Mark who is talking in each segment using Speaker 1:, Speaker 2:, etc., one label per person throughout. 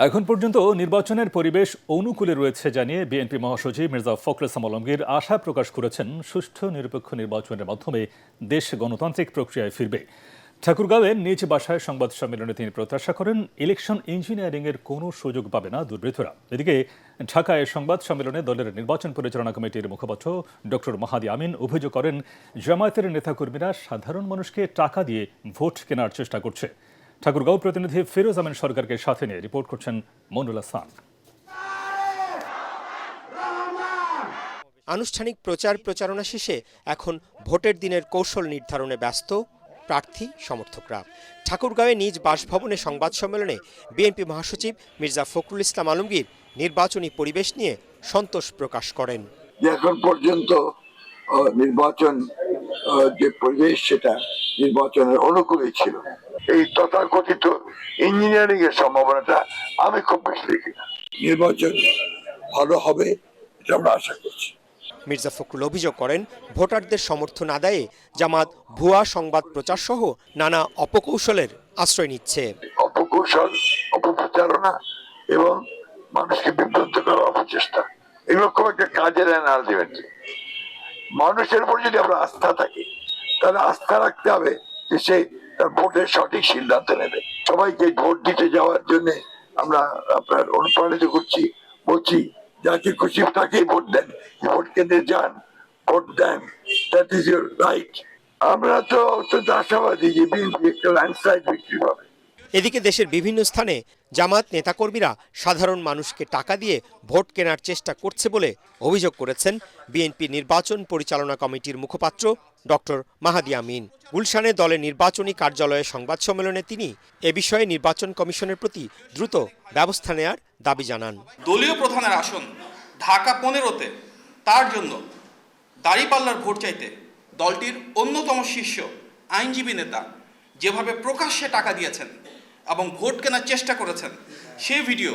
Speaker 1: এখন পর্যন্ত নির্বাচনের পরিবেশ অনুকূলে রয়েছে জানিয়ে বিএনপি মহাসচিব মির্জা ফখরুল ইসলাম আলমগীর আশা প্রকাশ করেছেন সুষ্ঠু নিরপেক্ষ নির্বাচনের মাধ্যমে দেশ গণতান্ত্রিক প্রক্রিয়ায় ফিরবে। ঠাকুরগাঁওয়ের নিজ বাসায় সংবাদ সম্মেলনে তিনি প্রত্যাশা করেন ইলেকশন ইঞ্জিনিয়ারিংয়ের কোনো সুযোগ পাবে না দুর্বৃত্তরা। এদিকে ঢাকায় সংবাদ সম্মেলনে দলের নির্বাচন পরিচালনা কমিটির মুখপাত্র ডক্টর মাহাদি আমিন অভিযোগ করেন জামায়াতের নেতাকর্মীরা সাধারণ মানুষকে টাকা দিয়ে ভোট কেনার চেষ্টা করছে। ঠাকুরগাঁও প্রতিনিধি ফিরোজ আমিন সরকারকে সাথে নিয়ে রিপোর্ট করছেন মনুল হাসান।
Speaker 2: আনুষ্ঠানিক প্রচারণা শেষে এখন ভোটের দিনের কৌশল নির্ধারণে ব্যস্ত প্রার্থী সমর্থকরা। ঠাকুরগাঁওয়ে নিজ বাসভবনে সংবাদ সম্মেলনে বিএনপি মহাসচিব মির্জা ফখরুল ইসলাম আলমগীর নির্বাচনী পরিবেশ নিয়ে সন্তোষ প্রকাশ করেন।
Speaker 3: এখন পর্যন্ত নির্বাচন যে পরিবেশ সেটা নির্বাচনের অনুকূলে ছিল। এই তথাকথিত ইঞ্জিনিয়ারিং এর সম্ভাবনাটা আমি খুব বেশি দেখি না। নির্বাচন ভালো হবে এটা আমরা আশা করছি।
Speaker 2: মির্জা ফখরুল অভিযোগ করেন ভোটারদের সমর্থন আদায়ে জামাত ভুয়া সংবাদ প্রচার সহ নানা অপকৌশলের আশ্রয় নিচ্ছে।
Speaker 3: অপকৌশল, অপপ্রচারণা এবং মানুষকে বিভ্রান্ত করার অপচেষ্টা, এগুলো খুব একটা কাজের না। আলটিমেটলি মানুষের উপর যদি আমরা আস্থা থাকি তাহলে আস্থা রাখতে হবে যে সে তার ভোটের সঠিক সিদ্ধান্ত নেবে। সবাইকে ভোট দিতে যাওয়ার জন্য আমরা আপনার অনুপ্রাণিত করছি, বলছি যাকে খুশি তাকেই ভোট দেন, ভোট কেন্দ্রে যান, ভোট দেন, দ্যাট ইজ ইউর রাইট। আমরা তো অত্যন্ত আশাবাদী যে বিএনপি একটা ল্যান্ডস্লাইড বিক্রি পাবে।
Speaker 2: এদিকে দেশের বিভিন্ন স্থানে জামাত নেতাকর্মীরা সাধারণ মানুষকে টাকা দিয়ে ভোট কেনার চেষ্টা করছে বলে অভিযোগ করেছেন বিএনপি নির্বাচন পরিচালনা কমিটির মুখপাত্র ডক্টর মাহাদি আমিন। গুলশানে দলের নির্বাচনী কার্যালয়ে সংবাদ সম্মেলনে তিনি এ বিষয়ে নির্বাচন কমিশনের প্রতি দ্রুত ব্যবস্থা নেয়ার দাবি জানান।
Speaker 4: দলীয় প্রধানের আসন ঢাকা 15-তে তার জন্য দাঁড়িপাল্লার ভোট চাইতে দলটির অন্যতম শীর্ষ আইনজীবী নেতা যেভাবে প্রকাশ্যে টাকা দিয়েছেন এবং ভোট কেনার চেষ্টা করেছেন, সেই ভিডিও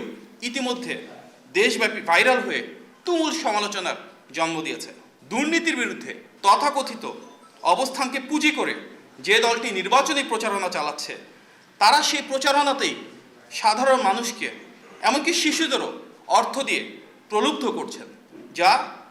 Speaker 4: ইতিমধ্যে দেশব্যাপী ভাইরাল হয়ে তুমুল সমালোচনার জন্ম দিয়েছে। দুর্নীতির বিরুদ্ধে তথাকথিত অবস্থানকে পুঁজি করে যে দলটি নির্বাচনী প্রচারণা চালাচ্ছে, তারা সেই প্রচারণাতেই সাধারণ মানুষকে এমনকি শিশুদেরও অর্থ দিয়ে প্রলুব্ধ করছেন, যা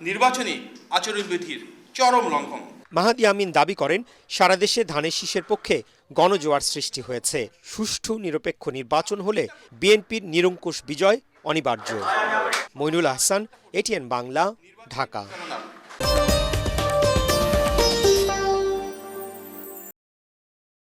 Speaker 4: নির্বাচনী আচরণবিধির চরম লঙ্ঘন।
Speaker 2: মাহাদি আমিন দাবি করেন সারা দেশে ধানের শীষের পক্ষে গণজোয়ার সৃষ্টি হয়েছে। সুষ্ঠু নিরপেক্ষ নির্বাচন হলে বিএনপির নিরঙ্কুশ বিজয় অনিবার্য। মইনুল হাসান, এটিএন বাংলা, ঢাকা।